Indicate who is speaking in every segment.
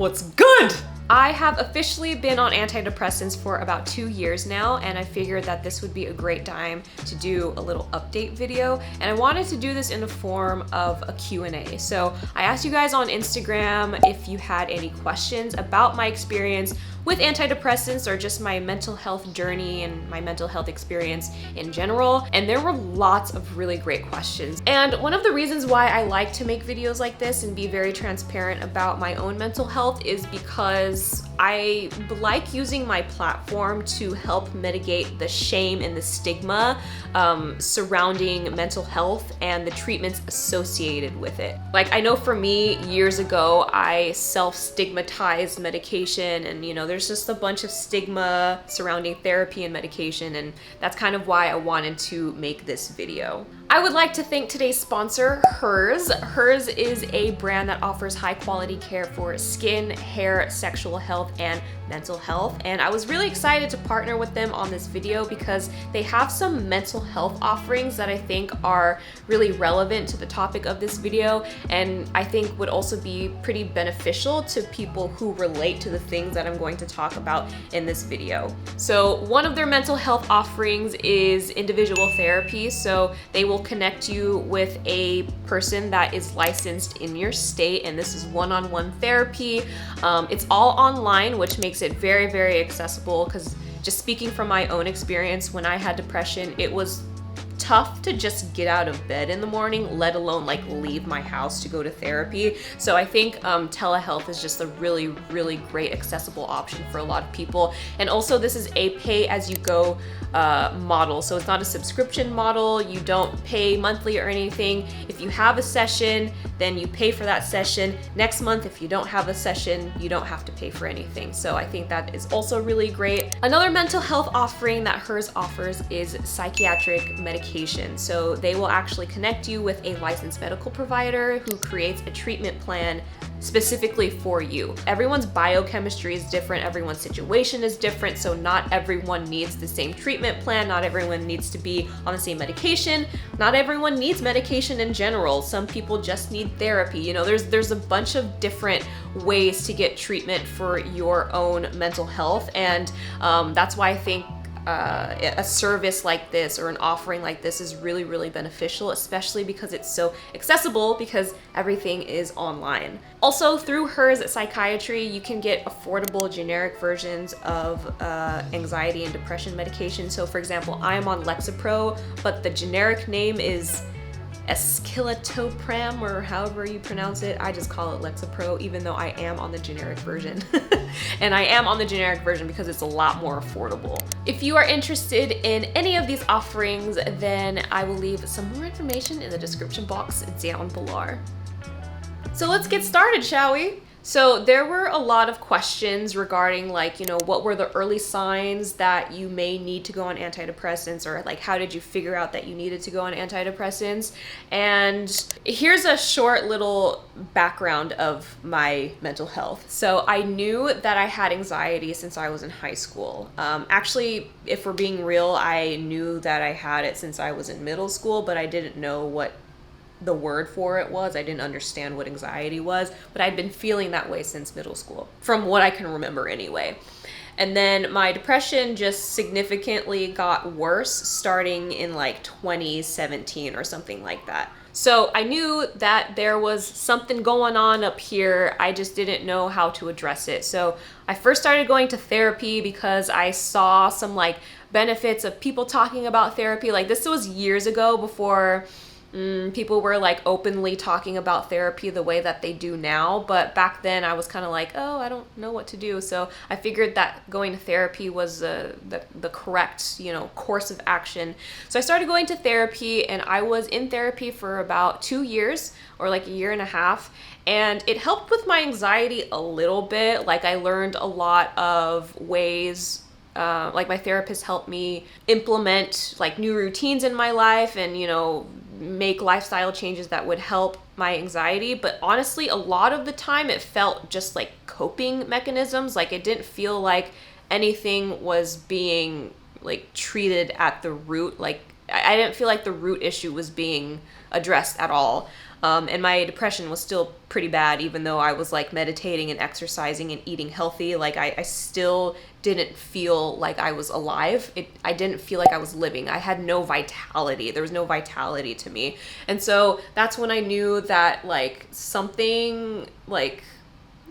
Speaker 1: What's good? I have officially been on antidepressants for about 2 years now, and I figured that this would be a great time to do a little update video. And I wanted to do this in the form of a Q&A. So I asked you guys on Instagram if you had any questions about my experience with antidepressants or just my mental health journey and my mental health experience in general. And there were lots of really great questions. And one of the reasons why I like to make videos like this and be very transparent about my own mental health is because I like using my platform to help mitigate the shame and the stigma surrounding mental health and the treatments associated with it. Like, I know for me, years ago, I self-stigmatized medication, and there's just a bunch of stigma surrounding therapy and medication, and that's kind of why I wanted to make this video. I would like to thank today's sponsor, Hers. Hers is a brand that offers high quality care for skin, hair, sexual health, and mental health. And I was really excited to partner with them on this video because they have some mental health offerings that I think are really relevant to the topic of this video, and I think would also be pretty beneficial to people who relate to the things that I'm going to talk about in this video. So one of their mental health offerings is individual therapy. So they will connect you with a person that is licensed in your state, and this is one-on-one therapy. It's all online, which makes it very, very accessible, because just speaking from my own experience, when I had depression, it was tough to just get out of bed in the morning, let alone like leave my house to go to therapy. So I think telehealth is just a really, really great accessible option for a lot of people. And also this is a pay-as-you-go model. So it's not a subscription model. You don't pay monthly or anything. If you have a session, then you pay for that session. Next month, if you don't have a session, you don't have to pay for anything. So I think that is also really great. Another mental health offering that Hers offers is psychiatric medication. So they will actually connect you with a licensed medical provider who creates a treatment plan specifically for you. Everyone's biochemistry is different, everyone's situation is different, so not everyone needs the same treatment plan, not everyone needs to be on the same medication, not everyone needs medication in general. Some people just need therapy. There's a bunch of different ways to get treatment for your own mental health, and that's why I think a service like this or an offering like this is really, really beneficial, especially because it's so accessible because everything is online. Also, through Hers Psychiatry, you can get affordable generic versions of anxiety and depression medication. So for example, I'm on lexapro, but the generic name is escitalopram, or however you pronounce it. I just call it lexapro, even though I am on the generic version. And I am on the generic version because it's a lot more affordable. If you are interested in any of these offerings, then I will leave some more information in the description box down below. So let's get started, shall we? So there were a lot of questions regarding what were the early signs that you may need to go on antidepressants, or how did you figure out that you needed to go on antidepressants? And here's a short little background of my mental health. So I knew that I had anxiety since I was in high school. Actually, if we're being real, I knew that I had it since I was in middle school, but I didn't know what the word for it was. I didn't understand what anxiety was, but I'd been feeling that way since middle school, from what I can remember anyway. And then my depression just significantly got worse starting in 2017 or something like that. So I knew that there was something going on up here. I just didn't know how to address it. So I first started going to therapy because I saw some benefits of people talking about therapy. This was years ago, before people were openly talking about therapy the way that they do now. But back then I was kind of oh, I don't know what to do. So I figured that going to therapy was the correct, course of action. So I started going to therapy, and I was in therapy for about 2 years, or a year and a half. And it helped with my anxiety a little bit. I learned a lot of ways, my therapist helped me implement new routines in my life, and make lifestyle changes that would help my anxiety. But honestly, a lot of the time it felt just like coping mechanisms. It didn't feel like anything was being treated at the root. I didn't feel like the root issue was being addressed at all. And my depression was still pretty bad, even though I was like meditating and exercising and eating healthy. Like I still didn't feel like I was alive. I didn't feel like I was living. I had no vitality. There was no vitality to me. And so that's when I knew that like something, like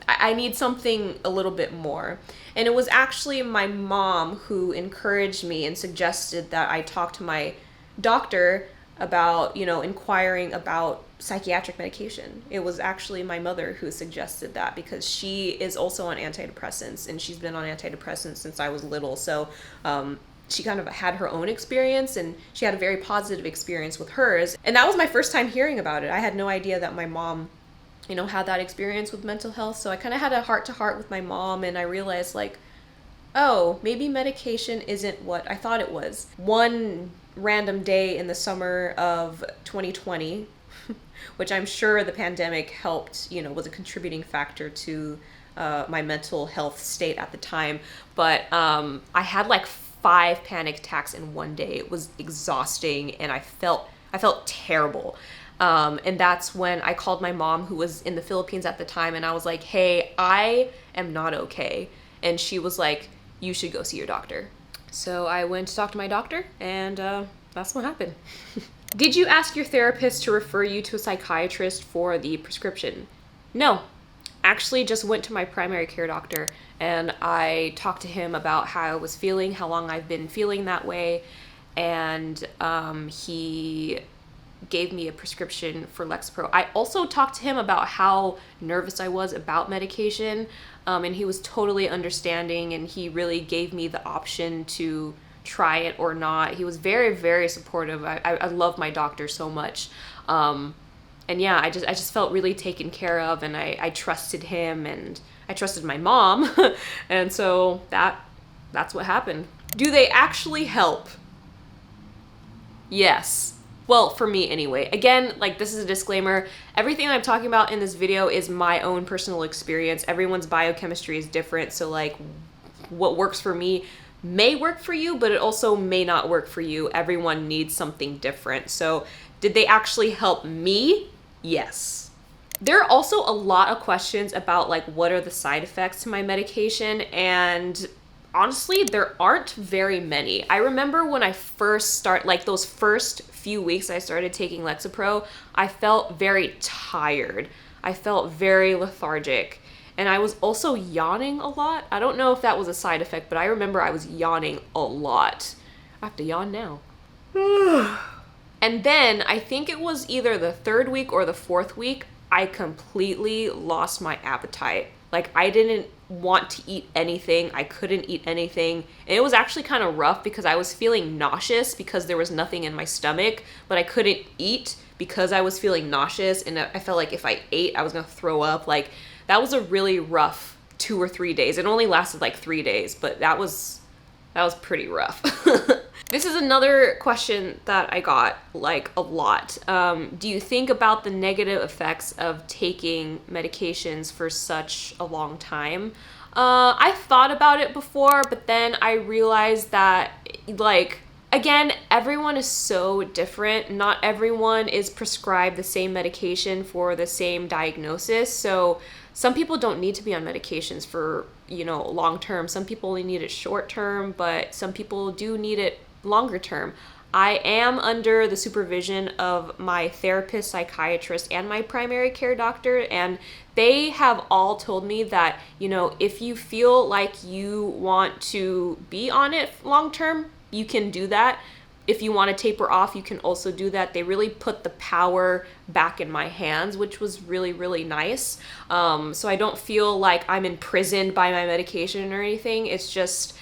Speaker 1: I need something a little bit more. And it was actually my mom who encouraged me and suggested that I talk to my doctor about, you know, inquiring about psychiatric medication. It was actually my mother who suggested that, because she is also on antidepressants, and she's been on antidepressants since I was little. So she kind of had her own experience, and she had a very positive experience with hers. And that was my first time hearing about it. I had no idea that my mom, you know, had that experience with mental health. So I kind of had a heart-to-heart with my mom, and I realized like, oh, maybe medication isn't what I thought it was. One random day in the summer of 2020, which I'm sure the pandemic helped, you know, was a contributing factor to my mental health state at the time. But I had like 5 panic attacks in one day. It was exhausting, and I felt terrible. And that's when I called my mom, who was in the Philippines at the time, and I was like, hey, I am not okay. And she was like, you should go see your doctor. So I went to talk to my doctor, and that's what happened. Did you ask your therapist to refer you to a psychiatrist for the prescription? No. Actually just went to my primary care doctor, and I talked to him about how I was feeling, how long I've been feeling that way, and he gave me a prescription for lexapro. I also talked to him about how nervous I was about medication, and he was totally understanding, and he really gave me the option to try it or not. He was very, very supportive. I love my doctor so much. And yeah, I just felt really taken care of, and I trusted him, and I trusted my mom. And so that's what happened. Do they actually help? Yes. Well, for me anyway. Again, like, this is a disclaimer. Everything I'm talking about in this video is my own personal experience. Everyone's biochemistry is different. So like, what works for me may work for you, but it also may not work for you. Everyone needs something different. So did they actually help me? Yes. There are also a lot of questions about like, what are the side effects to my medication? And honestly, there aren't very many. I remember when I first like those first few weeks I started taking lexapro, I felt very tired. I felt very lethargic. And I was also yawning a lot. I don't know if that was a side effect, but I remember I was yawning a lot. I have to yawn now. And then I think it was either the 3rd week or the 4th week, I completely lost my appetite. Like, I didn't want to eat anything. I couldn't eat anything. And it was actually kind of rough because I was feeling nauseous because there was nothing in my stomach, but I couldn't eat because I was feeling nauseous, and I felt like if I ate, I was gonna throw up. Like, that was a really rough 2 or 3 days. It only lasted like 3 days, but that was pretty rough. This is another question that I got like a lot. Do you think about the negative effects of taking medications for such a long time? I thought about it before, but then I realized that, like, again, everyone is so different. Not everyone is prescribed the same medication for the same diagnosis. So some people don't need to be on medications for, you know, long term. Some people only need it short term, but some people do need it longer term. I am under the supervision of my therapist, psychiatrist, and my primary care doctor, and they have all told me that, you know, if you feel like you want to be on it long term, you can do that. If you want to taper off, you can also do that. They really put the power back in my hands, which was really, really nice. So I don't feel like I'm imprisoned by my medication or anything. It's just,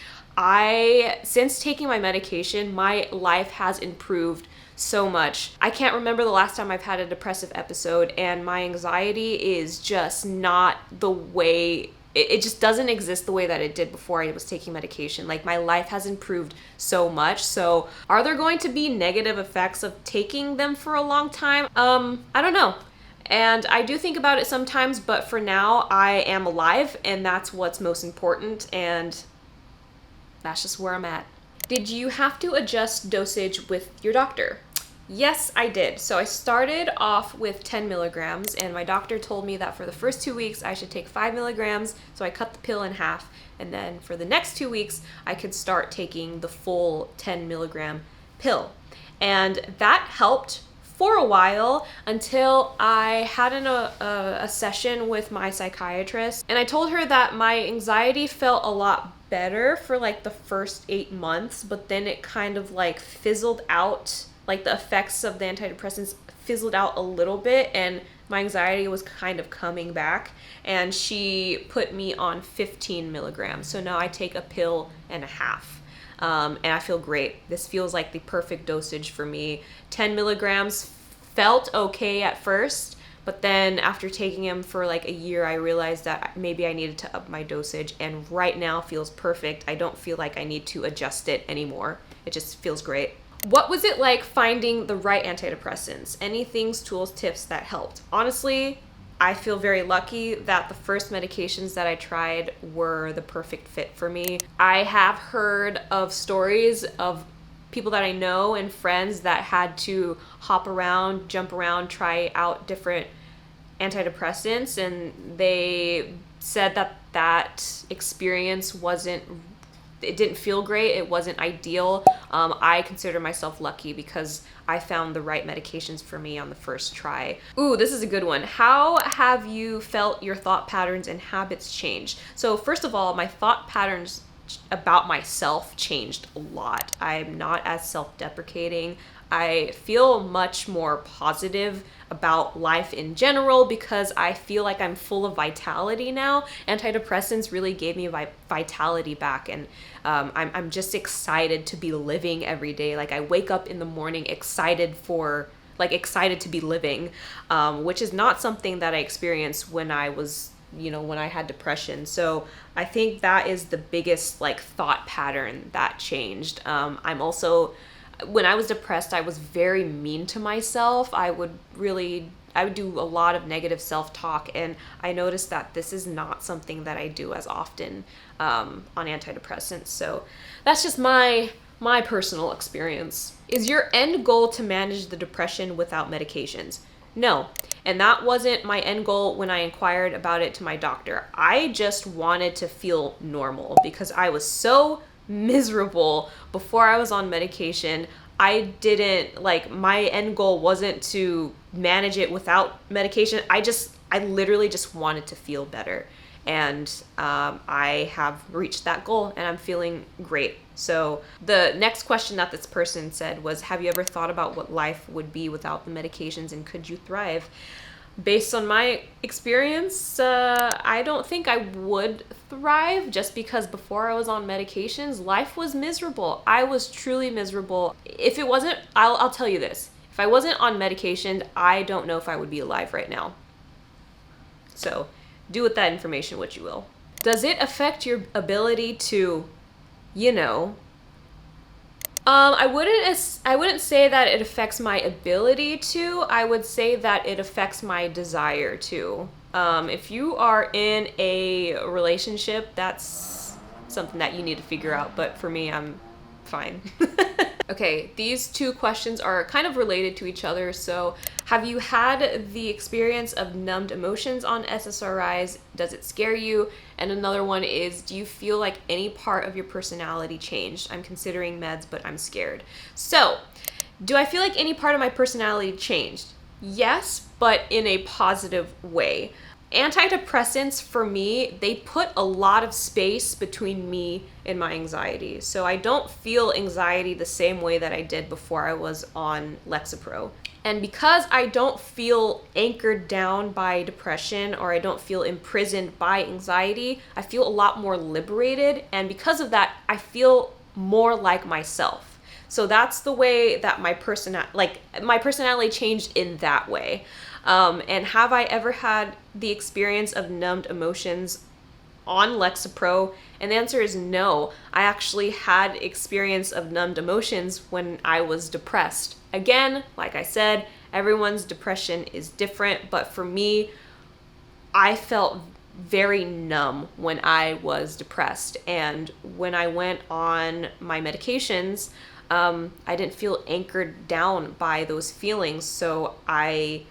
Speaker 1: since taking my medication, my life has improved so much. I can't remember the last time I've had a depressive episode, and my anxiety is just not the way, it just doesn't exist the way that it did before I was taking medication. Like, my life has improved so much. So are there going to be negative effects of taking them for a long time? I don't know. And I do think about it sometimes, but for now I am alive, and that's what's most important, and that's just where I'm at. Did you have to adjust dosage with your doctor? Yes, I did. So I started off with 10 milligrams, and my doctor told me that for the first 2 weeks I should take 5 milligrams, so I cut the pill in half, and then for the next 2 weeks I could start taking the full 10 milligram pill. And that helped for a while until I had a session with my psychiatrist, and I told her that my anxiety felt a lot better for like the first 8 months, but then it kind of like fizzled out, like the effects of the antidepressants fizzled out a little bit, and my anxiety was kind of coming back, and she put me on 15 milligrams. So now I take a pill and a half. And I feel great. This feels like the perfect dosage for me. 10 milligrams felt okay at first, but then after taking them for like a year, I realized that maybe I needed to up my dosage, and right now feels perfect. I don't feel like I need to adjust it anymore. It just feels great. What was it like finding the right antidepressants? Any things, tools, tips that helped? Honestly, I feel very lucky that the first medications that I tried were the perfect fit for me. I have heard of stories of people that I know and friends that had to hop around, jump around, try out different antidepressants, and they said that that experience it didn't feel great. It wasn't ideal. I consider myself lucky because I found the right medications for me on the first try. Ooh, this is a good one. How have you felt your thought patterns and habits change? So first of all, my thought patterns about myself changed a lot. I'm not as self-deprecating. I feel much more positive about life in general because I feel like I'm full of vitality now. Antidepressants really gave me vitality back, and I'm just excited to be living every day. Like I wake up in the morning excited to be living, which is not something that I experienced when I was, when I had depression. So I think that is the biggest like thought pattern that changed. When I was depressed, I was very mean to myself. I would do a lot of negative self-talk, and I noticed that this is not something that I do as often on antidepressants. So that's just my personal experience. Is your end goal to manage the depression without medications? No. And that wasn't my end goal when I inquired about it to my doctor. I just wanted to feel normal because I was so miserable before I was on medication. My end goal wasn't to manage it without medication. I literally just wanted to feel better. And I have reached that goal, and I'm feeling great. So the next question that this person said was, have you ever thought about what life would be without the medications, and could you thrive? Based on my experience, I don't think I would thrive, just because before I was on medications, life was miserable. I was truly miserable. If it wasn't, I'll tell you this. If I wasn't on medication, I don't know if I would be alive right now. So do with that information what you will. Does it affect your ability to, I wouldn't say that it affects my ability to. I would say that it affects my desire to. If you are in a relationship, that's something that you need to figure out. But for me, I'm fine. Okay, these two questions are kind of related to each other. So, have you had the experience of numbed emotions on ssris? Does it scare you? And another one is, do you feel like any part of your personality changed? I'm considering meds, but I'm scared. So, do I feel like any part of my personality changed? Yes, but in a positive way. Antidepressants, for me, they put a lot of space between me and my anxiety. So I don't feel anxiety the same way that I did before I was on lexapro. And because I don't feel anchored down by depression, or I don't feel imprisoned by anxiety, I feel a lot more liberated. And because of that, I feel more like myself. So that's the way that my personality changed in that way. And have I ever had the experience of numbed emotions on lexapro? And the answer is no. I actually had experience of numbed emotions when I was depressed. Again, like I said, everyone's depression is different, but for me, I felt very numb when I was depressed. And when I went on my medications, I didn't feel anchored down by those feelings. So I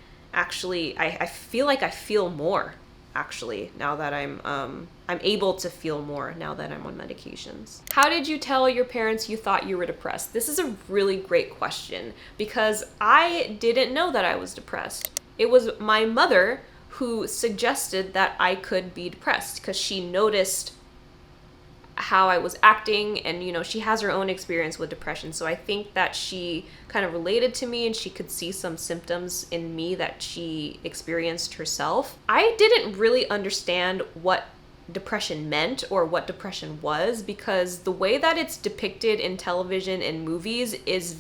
Speaker 1: feel like I feel more, actually, now that I'm able to feel more now that I'm on medications. How did you tell your parents you thought you were depressed? This is a really great question because I didn't know that I was depressed. It was my mother who suggested that I could be depressed because she noticed how I was acting, and she has her own experience with depression, so I think that she kind of related to me and she could see some symptoms in me that she experienced herself. I didn't really understand what depression meant or what depression was because the way that it's depicted in television and movies is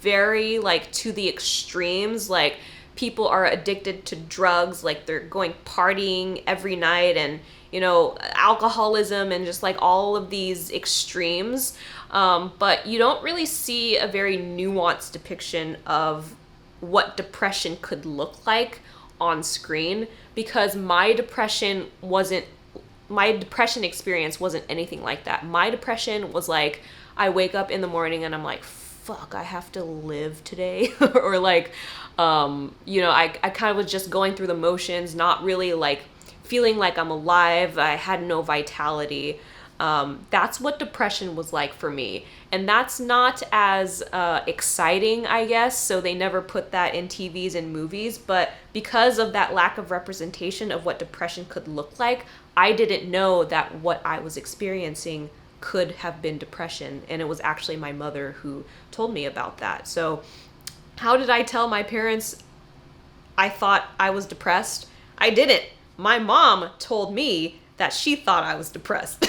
Speaker 1: very like to the extremes. Like, people are addicted to drugs, like they're going partying every night, and alcoholism, and just like all of these extremes. But you don't really see a very nuanced depiction of what depression could look like on screen, because my depression experience wasn't anything like that. My depression was like, I wake up in the morning and I'm like, fuck, I have to live today. Or like, I kind of was just going through the motions, not really like feeling like I'm alive. I had no vitality. That's what depression was like for me. And that's not as exciting, I guess. So they never put that in TVs and movies. But because of that lack of representation of what depression could look like, I didn't know that what I was experiencing could have been depression. And it was actually my mother who told me about that. So how did I tell my parents I thought I was depressed? I didn't. My mom told me that she thought I was depressed.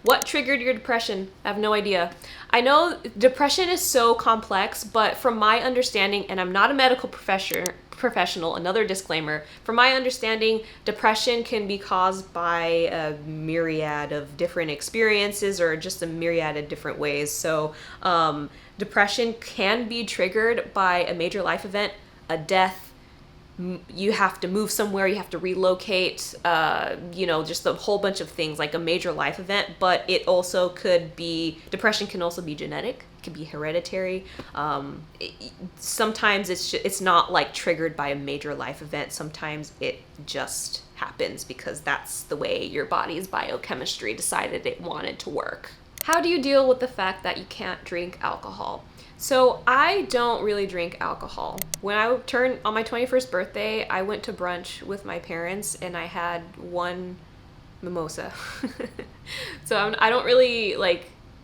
Speaker 1: What triggered your depression? I have no idea. I know depression is so complex, but from my understanding, and I'm not a medical professional, another disclaimer, from my understanding, depression can be caused by a myriad of different experiences or just a myriad of different ways. So depression can be triggered by a major life event, a death, you have to move somewhere, you have to relocate, just a whole bunch of things, like a major life event. But it also could be, depression can also be genetic, it can be hereditary. Sometimes it's not like triggered by a major life event. Sometimes it just happens because that's the way your body's biochemistry decided it wanted to work. How do you deal with the fact that you can't drink alcohol? So I don't really drink alcohol. When I turned on my 21st birthday, I went to brunch with my parents and I had one mimosa. So I don't really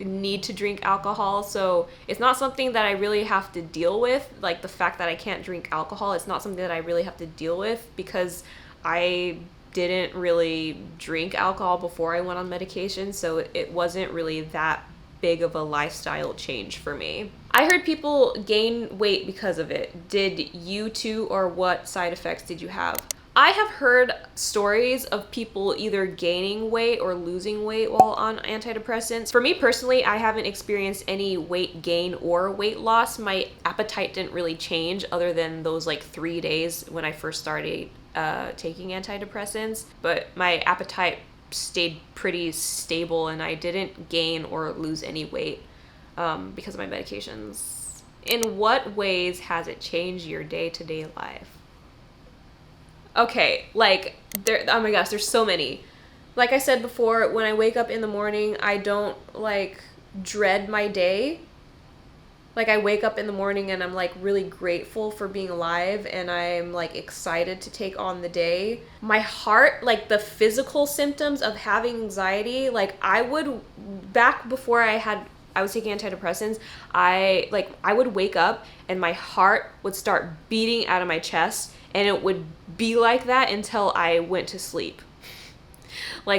Speaker 1: need to drink alcohol. So it's not something that I really have to deal with. Like the fact that I can't drink alcohol, it's not something that I really have to deal with because I didn't really drink alcohol before I went on medication. So it wasn't really that big of a lifestyle change for me. I heard people gain weight because of it. Did you too, or what side effects did you have? I have heard stories of people either gaining weight or losing weight while on antidepressants. For me personally, I haven't experienced any weight gain or weight loss. My appetite didn't really change other than those 3 days when I first started taking antidepressants, but my appetite stayed pretty stable and I didn't gain or lose any weight because of my medications. In what ways has it changed your day-to-day life? Okay, oh my gosh, there's so many. Like I said before, when I wake up in the morning, I don't dread my day. I wake up in the morning and I'm really grateful for being alive and I'm excited to take on the day. My heart, the physical symptoms of having anxiety, back before I was taking antidepressants, I would wake up and my heart would start beating out of my chest and it would be like that until I went to sleep.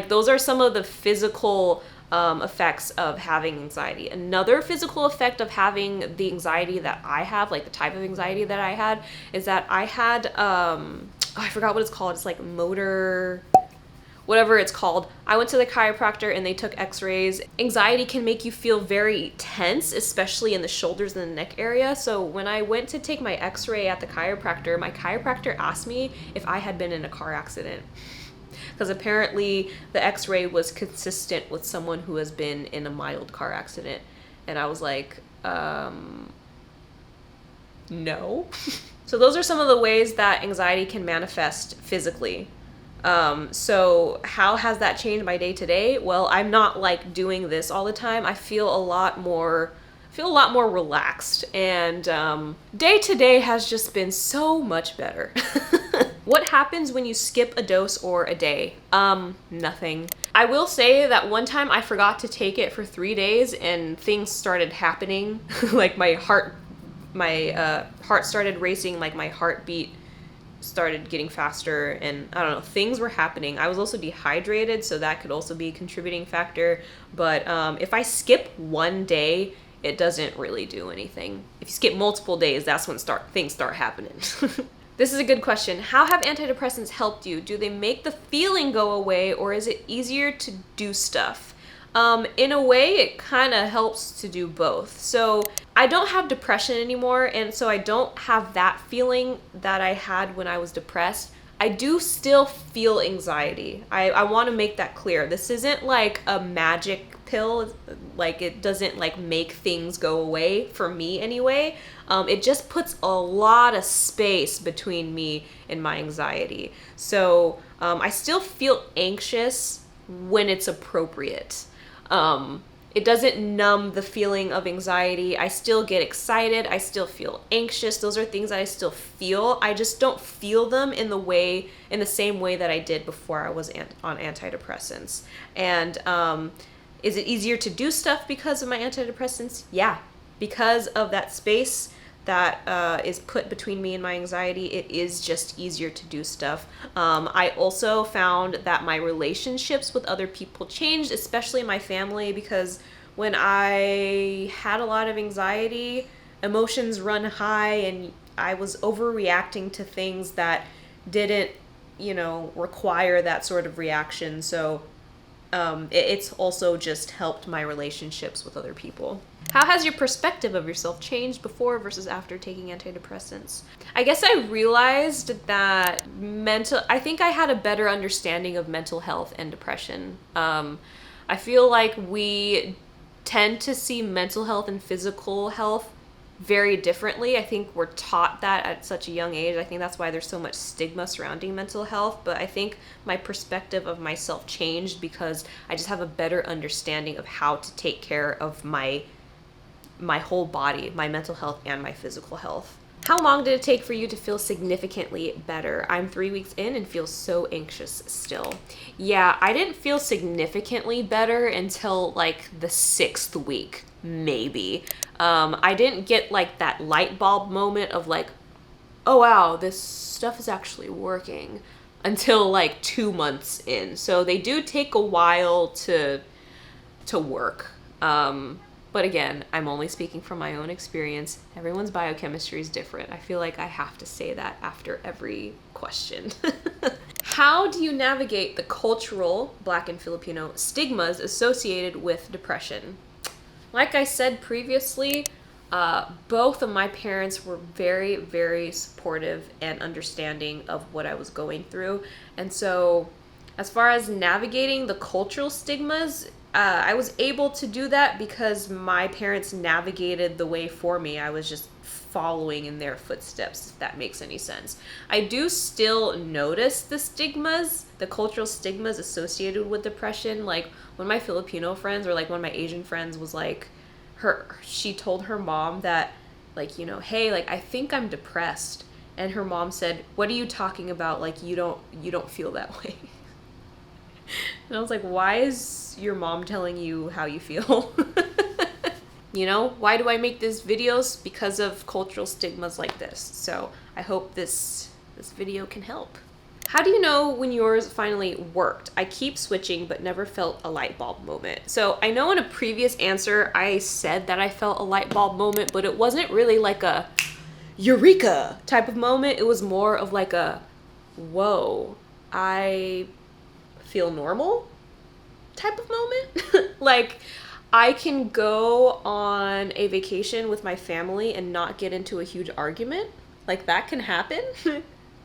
Speaker 1: Those are some of the physical effects of having anxiety. Another physical effect of having the anxiety that I have, the type of anxiety that I had, is that I had, I forgot what it's called. It's motor, whatever it's called. I went to the chiropractor and they took x-rays. Anxiety can make you feel very tense, especially in the shoulders and the neck area. So when I went to take my x-ray at the chiropractor, my chiropractor asked me if I had been in a car accident. because apparently the x-ray was consistent with someone who has been in a mild car accident. And I was like, no. So those are some of the ways that anxiety can manifest physically. So how has that changed my day to day? Well, I'm not like doing this all the time. I feel a lot more relaxed, and day to day has just been so much better. What happens when you skip a dose or a day? Nothing. I will say that one time I forgot to take it for 3 days and things started happening. Like my heart started racing, like my heartbeat started getting faster, and I don't know, things were happening. I was also dehydrated, so that could also be a contributing factor. But if I skip one day, it doesn't really do anything. If you skip multiple days, that's when things start happening. This is a good question. How have antidepressants helped you? Do they make the feeling go away, or is it easier to do stuff? In a way, it kind of helps to do both. So I don't have depression anymore, and so I don't have that feeling that I had when I was depressed. I do still feel anxiety. I want to make that clear. This isn't like a magic pill. Like, it doesn't like make things go away for me anyway. It just puts a lot of space between me and my anxiety. So I still feel anxious when it's appropriate. It doesn't numb the feeling of anxiety. I still get excited. I still feel anxious. Those are things that I still feel. I just don't feel them in the same way that I did before I was on antidepressants. And is it easier to do stuff because of my antidepressants? Yeah, because of that space that is put between me and my anxiety, it is just easier to do stuff. I also found that my relationships with other people changed, especially my family, because when I had a lot of anxiety, emotions run high, and I was overreacting to things that didn't, require that sort of reaction. So it's also just helped my relationships with other people. How has your perspective of yourself changed before versus after taking antidepressants? I guess I realized that I think I had a better understanding of mental health and depression. I feel like we tend to see mental health and physical health very differently. I think we're taught that at such a young age. I think that's why there's so much stigma surrounding mental health. But I think my perspective of myself changed because I just have a better understanding of how to take care of my whole body, my mental health and my physical health. How long did it take for you to feel significantly better? I'm 3 weeks in and feel so anxious still. Yeah, I didn't feel significantly better until like the 6th week, maybe. I didn't get like that light bulb moment of like, oh wow, this stuff is actually working, until like 2 months in. So they do take a while to work. But again, I'm only speaking from my own experience. Everyone's biochemistry is different. I feel like I have to say that after every question. How do you navigate the cultural, Black and Filipino, stigmas associated with depression? Like I said previously, both of my parents were very, very supportive and understanding of what I was going through. And so as far as navigating the cultural stigmas, I was able to do that because my parents navigated the way for me. I was just following in their footsteps, if that makes any sense. I do still notice the stigmas, the cultural stigmas associated with depression. Like when my Filipino friends or like one of my Asian friends was like, she told her mom that like, hey, like I think I'm depressed. And her mom said, what are you talking about? Like you don't feel that way. And I was like, why is your mom telling you how you feel? Why do I make these videos? Because of cultural stigmas like this. So I hope this video can help. How do you know when yours finally worked? I keep switching but never felt a light bulb moment. So I know in a previous answer I said that I felt a light bulb moment, but it wasn't really like a eureka type of moment. It was more of like a, whoa, I feel normal type of moment. Like I can go on a vacation with my family and not get into a huge argument. Like that can happen.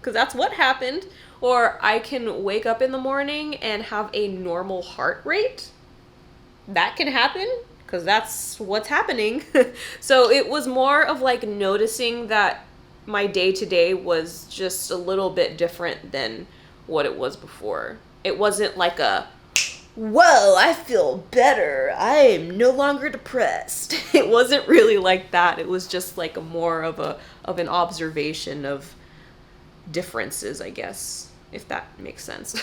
Speaker 1: because that's what happened. Or I can wake up in the morning and have a normal heart rate. That can happen, because that's what's happening. So it was more of like noticing that my day-to-day was just a little bit different than what it was before. It wasn't like a, whoa, I feel better, I am no longer depressed. It wasn't really like that. It was just like a more of an observation of differences, I guess, if that makes sense.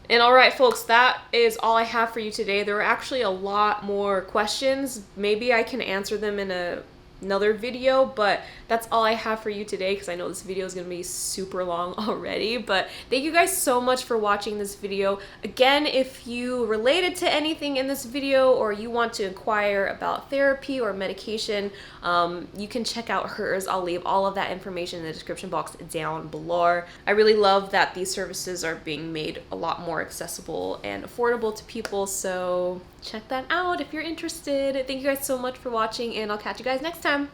Speaker 1: And all right, folks, that is all I have for you today. There were actually a lot more questions. Maybe I can answer them in another video, but that's all I have for you today, because I know this video is going to be super long already. But thank you guys so much for watching this video. Again, if you related to anything in this video, or you want to inquire about therapy or medication, you can check out hers. I'll leave all of that information in the description box down below. I really love that these services are being made a lot more accessible and affordable to people, so check that out if you're interested. Thank you guys so much for watching, and I'll catch you guys next time.